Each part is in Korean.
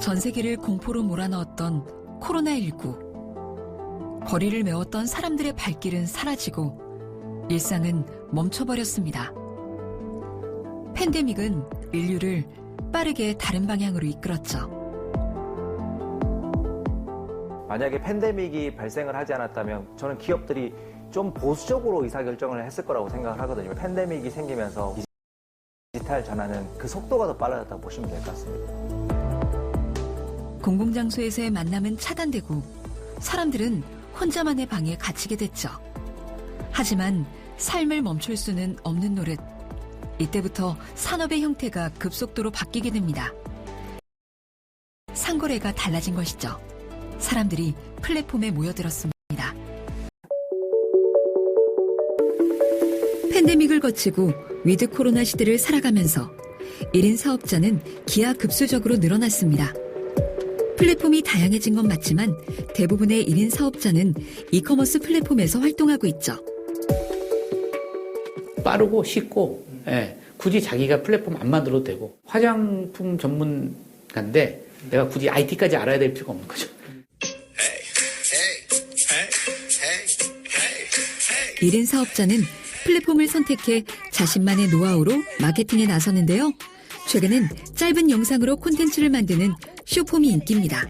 전 세계를 공포로 몰아넣었던 코로나19. 거리를 메웠던 사람들의 발길은 사라지고 일상은 멈춰버렸습니다. 팬데믹은 인류를 빠르게 다른 방향으로 이끌었죠. 만약에 팬데믹이 발생을 하지 않았다면 저는 기업들이 좀 보수적으로 의사결정을 했을 거라고 생각을 하거든요. 팬데믹이 생기면서 디지털 전환은 그 속도가 더 빨라졌다고 보시면 될 것 같습니다. 공공장소에서의 만남은 차단되고 사람들은 혼자만의 방에 갇히게 됐죠. 하지만 삶을 멈출 수는 없는 노릇. 이때부터 산업의 형태가 급속도로 바뀌게 됩니다. 상거래가 달라진 것이죠. 사람들이 플랫폼에 모여들었습니다. 팬데믹을 거치고 위드 코로나 시대를 살아가면서 1인 사업자는 기하급수적으로 늘어났습니다. 플랫폼이 다양해진 건 맞지만 대부분의 1인 사업자는 이커머스 플랫폼에서 활동하고 있죠. 빠르고 쉽고 굳이 자기가 플랫폼 안 만들어도 되고 화장품 전문가인데 내가 굳이 IT까지 알아야 될 필요가 없는 거죠. 1인 사업자는 플랫폼을 선택해 자신만의 노하우로 마케팅에 나서는데요. 최근엔 짧은 영상으로 콘텐츠를 만드는 쇼폼이 인기입니다.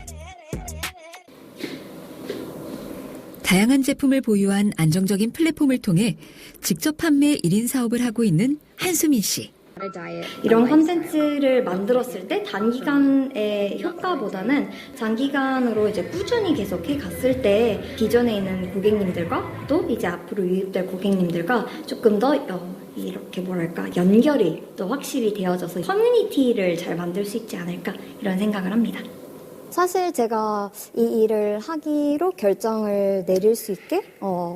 다양한 제품을 보유한 안정적인 플랫폼을 통해 직접 판매 1인 사업을 하고 있는 한수민 씨. 이런 콘텐츠를 만들었을 때 단기간의 효과보다는 장기간으로 이제 꾸준히 계속해 갔을 때 기존에 있는 고객님들과 또 이제 앞으로 유입될 고객님들과 조금 더 이렇게 뭐랄까 연결이 또 확실히 되어져서 커뮤니티를 잘 만들 수 있지 않을까 이런 생각을 합니다. 사실 제가 이 일을 하기로 결정을 내릴 수 있게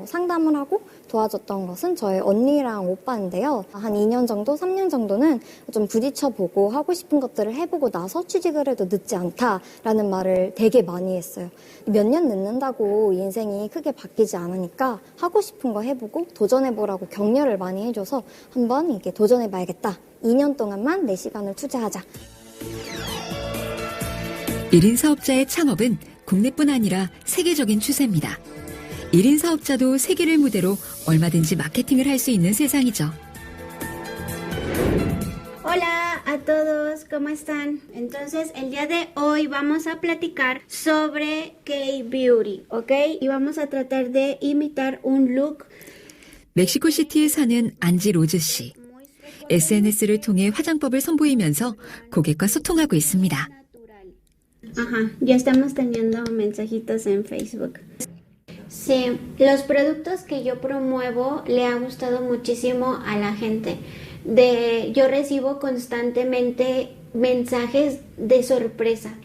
상담을 하고 도와줬던 것은 저의 언니랑 오빠인데요. 한 2년 정도, 3년 정도는 좀 부딪혀보고 하고 싶은 것들을 해보고 나서 취직을 해도 늦지 않다라는 말을 되게 많이 했어요. 몇 년 늦는다고 인생이 크게 바뀌지 않으니까 하고 싶은 거 해보고 도전해보라고 격려를 많이 해줘서 한번 이게 도전해봐야겠다. 2년 동안만 내 시간을 투자하자. 1인 사업자의 창업은 국내뿐 아니라 세계적인 추세입니다. 1인 사업자도 세계를 무대로 얼마든지 마케팅을 할 수 있는 세상이죠. Hola a todos, ¿cómo están? Entonces, el día de hoy vamos a platicar sobre K-Beauty, ¿ok? Y vamos a tratar de imitar un look. 멕시코시티에 사는 안지 로즈 씨. SNS를 통해 화장법을 선보이면서 고객과 소통하고 있습니다. Ajá, ya estamos teniendo mensajitos en Facebook. Sí, los productos que yo promuevo le ha gustado muchísimo a la gente. Yo recibo constantemente mensajes de sorpresa.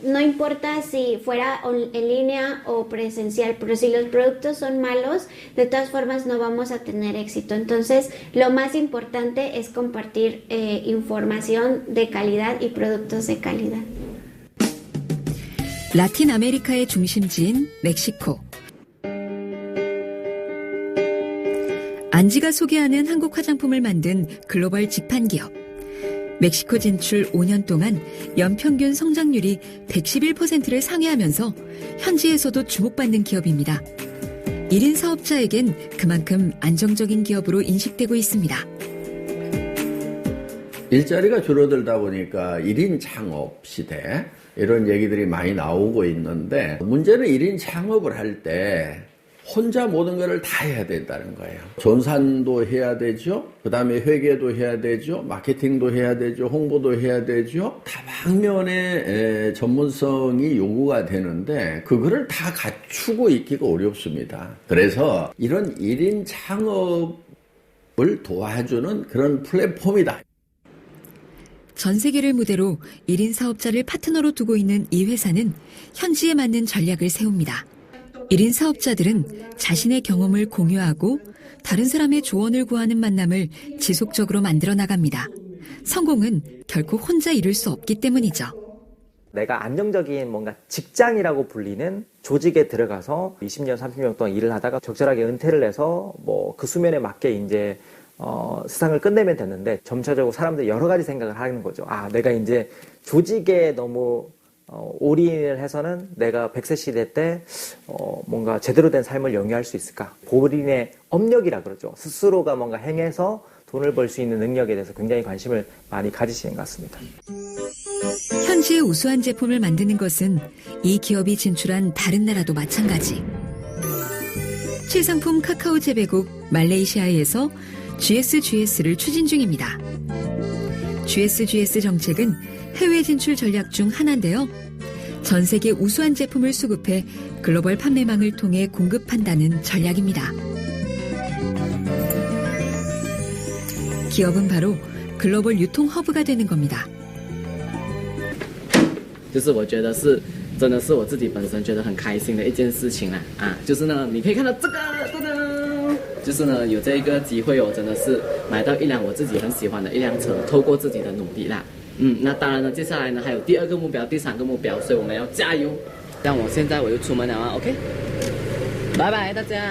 No importa si fuera en línea o presencial, pero si los productos son malos, de todas formas no vamos a tener éxito. Entonces, lo más importante es compartir información de calidad y productos de calidad. 라틴 아메리카의 중심지인 멕시코. 안지가 소개하는 한국 화장품을 만든 글로벌 직판 기업. 멕시코 진출 5년 동안 연평균 성장률이 111%를 상회하면서 현지에서도 주목받는 기업입니다. 1인 사업자에겐 그만큼 안정적인 기업으로 인식되고 있습니다. 일자리가 줄어들다 보니까 1인 창업 시대 이런 얘기들이 많이 나오고 있는데 문제는 1인 창업을 할 때 혼자 모든 것을 다 해야 된다는 거예요. 전산도 해야 되죠. 그 다음에 회계도 해야 되죠. 마케팅도 해야 되죠. 홍보도 해야 되죠. 다방면의 전문성이 요구가 되는데 그거를 다 갖추고 있기가 어렵습니다. 그래서 이런 1인 창업을 도와주는 그런 플랫폼이다. 전 세계를 무대로 1인 사업자를 파트너로 두고 있는 이 회사는 현지에 맞는 전략을 세웁니다. 1인 사업자들은 자신의 경험을 공유하고 다른 사람의 조언을 구하는 만남을 지속적으로 만들어 나갑니다. 성공은 결코 혼자 이룰 수 없기 때문이죠. 내가 안정적인 뭔가 직장이라고 불리는 조직에 들어가서 20년, 30년 동안 일을 하다가 적절하게 은퇴를 해서 뭐 그 수면에 맞게 이제 세상을 끝내면 됐는데 점차적으로 사람들이 여러 가지 생각을 하는 거죠. 아, 내가 이제 조직에 너무 올인을 해서는 내가 100세 시대 때 뭔가 제대로 된 삶을 영위할 수 있을까? 본인의 업력이라 그러죠. 스스로가 뭔가 행해서 돈을 벌 수 있는 능력에 대해서 굉장히 관심을 많이 가지시는 것 같습니다. 현지의 우수한 제품을 만드는 것은 이 기업이 진출한 다른 나라도 마찬가지. 최상품 카카오 재배국 말레이시아에서 GSGS를 추진 중입니다. GSGS 정책은 해외 진출 전략 중 하나인데요. 전 세계 우수한 제품을 수급해 글로벌 판매망을 통해 공급한다는 전략입니다. 기업은 바로 글로벌 유통 허브가 되는 겁니다. 就是我觉得是真的是我自己本身觉得很开心的一件事情啦啊，就是呢，你可以看到这个，噔噔，就是呢有这一个机会哦，真的是买到一辆我自己很喜欢的一辆车，透过自己的努力啦，那当然呢，接下来呢还有第二个目标、第三个目标，所以我们要加油。但我现在我就出门了啊 ，OK， 拜拜大家。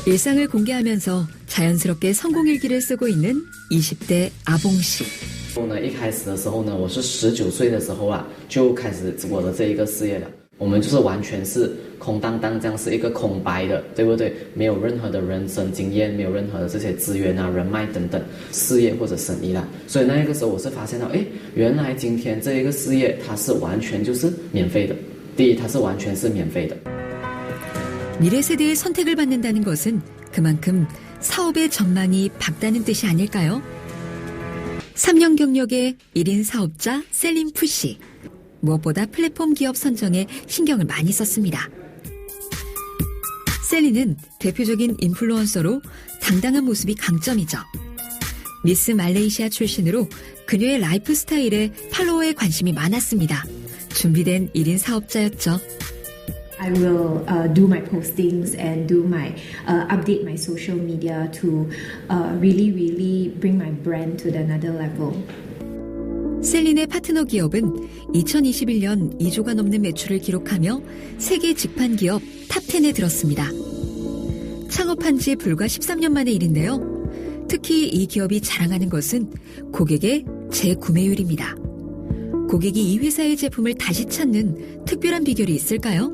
일상을 공개하면서 자연스럽게 성공 일기를 쓰고 있는 20대 아봉 씨. 一开始的时候呢，我是19岁的时候啊，就开始我的这一个事业了。我们就是完全是空荡荡，这样是一个空白的，对不对？没有任何的人生经验，没有任何的这些资源啊、人脉等等，事业或者生意啦。所以那一个时候，我是发现到，原来今天这一个事业它是完全就是免费的。第一，它是完全是免费的。 미래 세대의 선택을 받는다는 것은 그만큼 사업의 전망이 밝다는 뜻이 아닐까요? 3년 경력의 1인 사업자 셀린 푸씨. 무엇보다 플랫폼 기업 선정에 신경을 많이 썼습니다. 셀린은 대표적인 인플루언서로 당당한 모습이 강점이죠. 미스 말레이시아 출신으로 그녀의 라이프 스타일에 팔로워에 관심이 많았습니다. 준비된 1인 사업자였죠. I will do my postings and do my update my social media to really bring my brand to another level. 셀린의 파트너 기업은 2021년 2조가 넘는 매출을 기록하며 세계 직판 기업 탑10에 들었습니다. 창업한 지 불과 13년 만의 일인데요. 특히 이 기업이 자랑하는 것은 고객의 재구매율입니다. 고객이 이 회사의 제품을 다시 찾는 특별한 비결이 있을까요?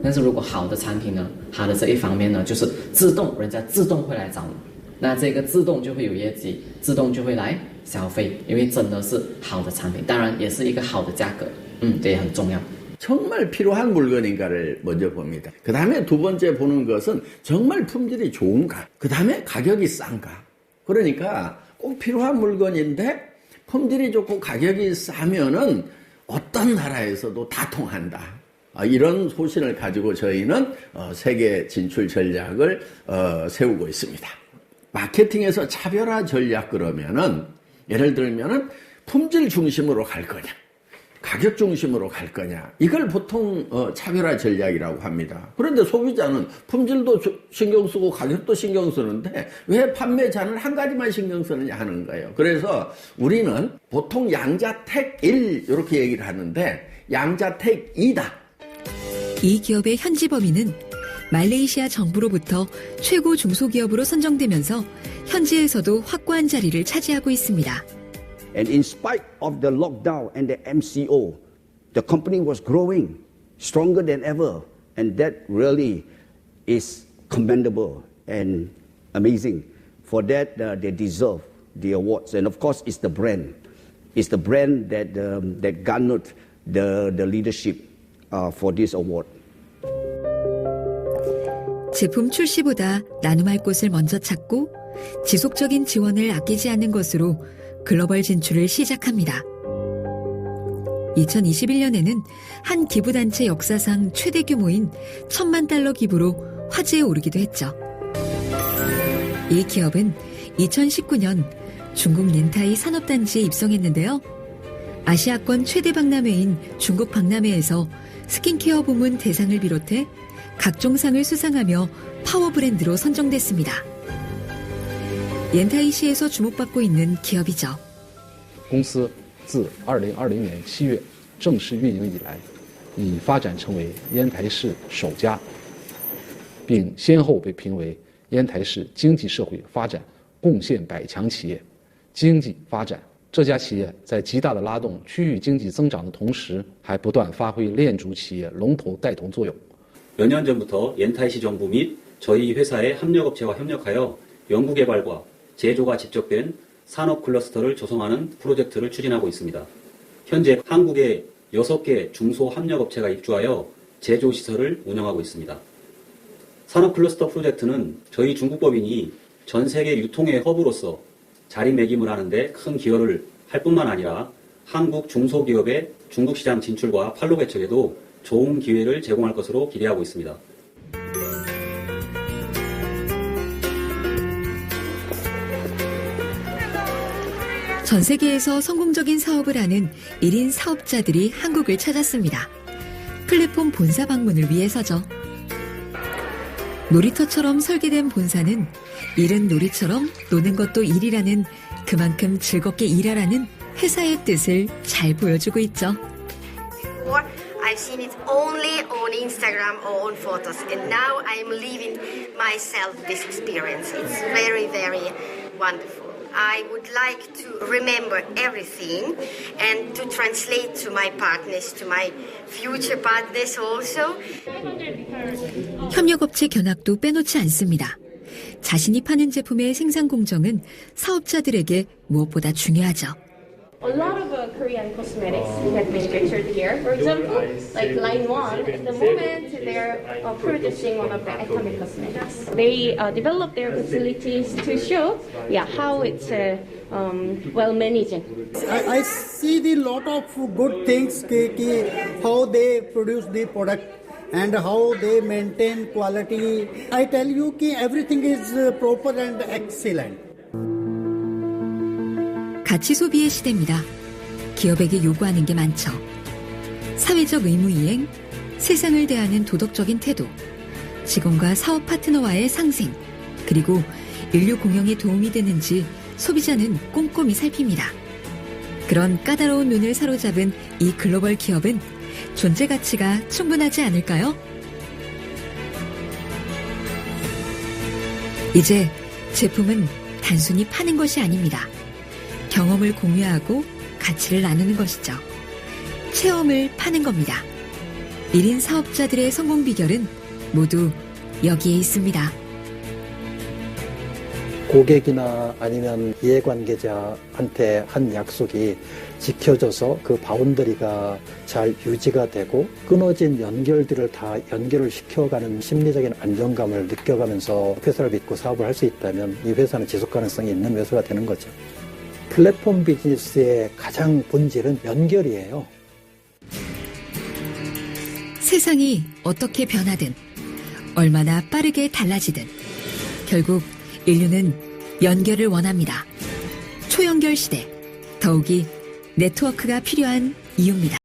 但是如果好的产品呢，它的这一方面呢，就是自动人家自动会来找你，那这个自动就会有业绩，自动就会来消费，因为真的是好的产品，当然也是一个好的价格，这也很重要。 정말 필요한 물건인가를 먼저 봅니다. 그 다음에 두 번째 보는 것은 정말 품질이 좋은가. 그 다음에 가격이 싼가. 그러니까 꼭 필요한 물건인데 품질이 좋고 가격이 싸면은 어떤 나라에서도 다 통한다. 이런 소신을 가지고 저희는 세계 진출 전략을 세우고 있습니다. 마케팅에서 차별화 전략 그러면은 예를 들면은 품질 중심으로 갈 거냐, 가격 중심으로 갈 거냐, 이걸 보통 차별화 전략이라고 합니다. 그런데 소비자는 품질도 신경 쓰고 가격도 신경 쓰는데 왜 판매자는 한 가지만 신경 쓰느냐 하는 거예요. 그래서 우리는 보통 양자택 1 이렇게 얘기를 하는데 양자택 2다. 이 기업의 현지 범위는 말레이시아 정부로부터 최고 중소기업으로 선정되면서 현지에서도 확고한 자리를 차지하고 있습니다. And in spite of the lockdown and the MCO, the company was growing stronger than ever. And that really is commendable and amazing. For that, they deserve the awards. And of course, it's the brand. It's the brand that garnered the leadership for this award. 제품 출시보다 나눔할 곳을 먼저 찾고 지속적인 지원을 아끼지 않는 것으로 글로벌 진출을 시작합니다. 2021년에는 한 기부단체 역사상 최대 규모인 $10,000,000 기부로 화제에 오르기도 했죠. 이 기업은 2019년 중국 닌타이 산업단지에 입성했는데요. 아시아권 최대 박람회인 중국 박람회에서 스킨케어 부문 대상을 비롯해 각종 상을 수상하며 파워 브랜드로 선정됐습니다. 옌타이시에서 주목받고 있는 기업이죠. 公司自2020年7月正式运营以来，已发展成为烟台市首家，并先后被评为烟台市经济社会发展贡献100强企业，经济发展。这家企业在极大的拉动区域经济增长的同时，还不断发挥链主企业龙头带动作用。 몇 년 전부터 옌타이시 정부 및 저희 회사의 협력업체와 협력하여 연구개발과 제조가 집적된 산업 클러스터를 조성하는 프로젝트를 추진하고 있습니다. 현재 한국에 6개 중소협력업체가 입주하여 제조시설을 운영하고 있습니다. 산업 클러스터 프로젝트는 저희 중국법인이 전 세계 유통의 허브로서 자리매김을 하는데 큰 기여를 할 뿐만 아니라 한국 중소기업의 중국 시장 진출과 판로 개척에도 좋은 기회를 제공할 것으로 기대하고 있습니다. 전 세계에서 성공적인 사업을 하는 1인 사업자들이 한국을 찾았습니다. 플랫폼 본사 방문을 위해서죠. 놀이터처럼 설계된 본사는 일은 놀이처럼 노는 것도 일이라는 그만큼 즐겁게 일하라는 회사의 뜻을 잘 보여주고 있죠. I've seen it only on Instagram or on photos, and now I'm living myself this experience. It's very, very wonderful. I would like to remember everything and to translate to my partners, to my future partners also. 협력업체 견학도 빼놓지 않습니다. 자신이 파는 제품의 생산 공정은 사업자들에게 무엇보다 중요하죠. A lot of Korean cosmetics get manufactured here. For example, like Line 1, at the moment they're producing one of the atomic cosmetics. They develop their facilities to show how it's well managed. I see the lot of good things, how they produce the product and how they maintain quality. I tell you everything is proper and excellent. 가치 소비의 시대입니다. 기업에게 요구하는 게 많죠. 사회적 의무 이행, 세상을 대하는 도덕적인 태도, 직원과 사업 파트너와의 상생, 그리고 인류 공영에 도움이 되는지 소비자는 꼼꼼히 살핍니다. 그런 까다로운 눈을 사로잡은 이 글로벌 기업은 존재 가치가 충분하지 않을까요? 이제 제품은 단순히 파는 것이 아닙니다. 경험을 공유하고 가치를 나누는 것이죠. 체험을 파는 겁니다. 1인 사업자들의 성공 비결은 모두 여기에 있습니다. 고객이나 아니면 이해관계자한테 한 약속이 지켜져서 그 바운더리가 잘 유지가 되고 끊어진 연결들을 다 연결을 시켜가는 심리적인 안정감을 느껴가면서 회사를 믿고 사업을 할 수 있다면 이 회사는 지속 가능성이 있는 회사가 되는 거죠. 플랫폼 비즈니스의 가장 본질은 연결이에요. 세상이 어떻게 변하든 얼마나 빠르게 달라지든 결국 인류는 연결을 원합니다. 초연결 시대, 더욱이 네트워크가 필요한 이유입니다.